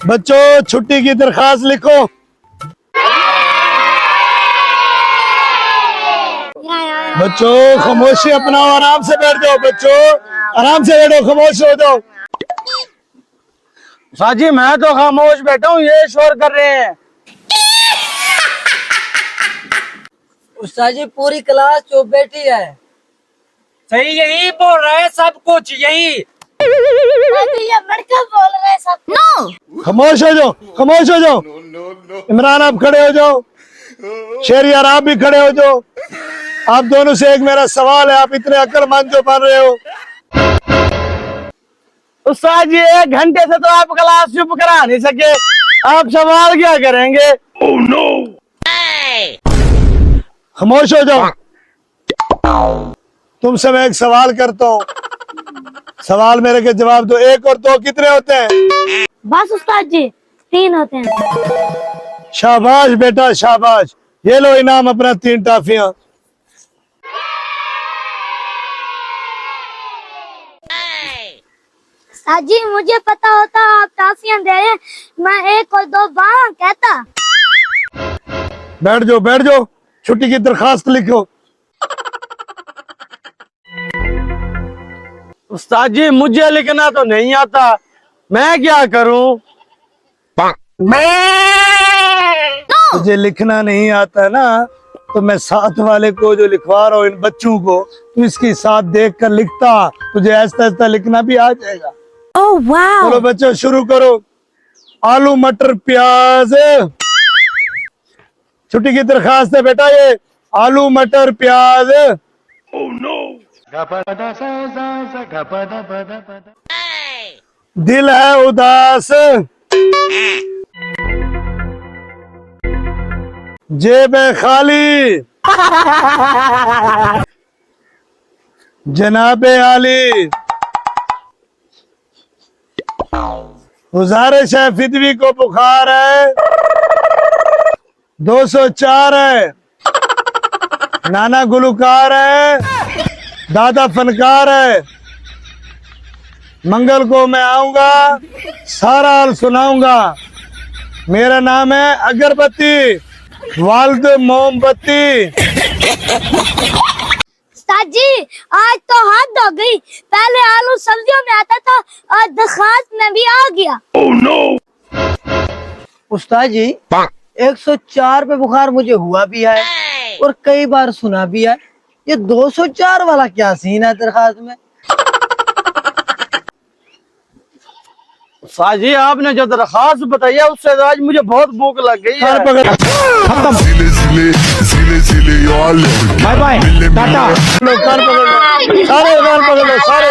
बच्चों छुट्टी की दरखास्त लिखो। बच्चों खामोशी अपनाओ, आराम से बैठ जाओ। बच्चों आराम से बैठो, खामोश हो जाओ। साजी मैं तो खामोश बैठा हूँ, ये शोर कर रहे हैं। उस्ताद जी पूरी क्लास चुप बैठी है। सही यही बोल रहा है, सब कुछ यही। ये लड़का बोल रहा है सब। नो खामोश हो जाओ, खामोश हो जाओ। इमरान आप खड़े हो जाओ, शेरियार आप भी खड़े हो जाओ। आप दोनों से एक मेरा सवाल है, आप इतने अक्लमंद जो बन रहे हो। उस्ताद जी 1 घंटे से तो आप क्लास चुप करा नहीं सके, आप सवाल क्या करेंगे? Oh no. खामोश हो जाओ। तुमसे मैं एक सवाल करता हूँ, सवाल मेरे के जवाब दो। 1 और 2 कितने होते हैं? बस उस्ताद जी 3 होते हैं। शाबाश बेटा शाबाश। ये लो इनाम अपना 3 टॉफियां। उस्ताद जी मुझे पता होता आप टॉफियां दे रहे हैं, मैं 1 और 2 12 कहता। बैठ जाओ, बैठ जाओ। छुट्टी की दरखास्त लिखो। उस्ताद जी मुझे लिखना तो नहीं आता, मैं क्या करूं? तुझे लिखना नहीं आता ना, तो मैं साथ वाले को जो लिखवा रहा हूँ इन बच्चों को, तू इसकी साथ देख कर लिखता, तुझे ऐसा ऐसा लिखना भी आ जाएगा। ओह वाह। चलो बच्चों शुरू करो। आलू मटर प्याज। छुट्टी की दरखास्त है बेटा ये, आलू मटर प्याज। दिल है उदास, जेब है खाली, जनाबे आली। गुजारिश है फिदवी को बुखार है, 204 है। नाना गुलकार है, दादा फनकार है। मंगल को मैं आऊंगा, सारा हाल सुनाऊंगा। मेरा नाम है अगरबत्ती, वाल्द मोमबत्ती। उस्ताद जी आज तो हद हो गई, पहले आलू सब्जियों में आता था और दरखास्त में भी आ गया। उस्ताद जी 104 पे बुखार मुझे हुआ भी है और कई बार सुना भी है। ये 204 वाला क्या सीन है दरखास्त में? उस्ताद जी आपने जो दरखास्त बताई है उससे आज मुझे बहुत भूख लग गई है। Bye bye tata. सारे सारे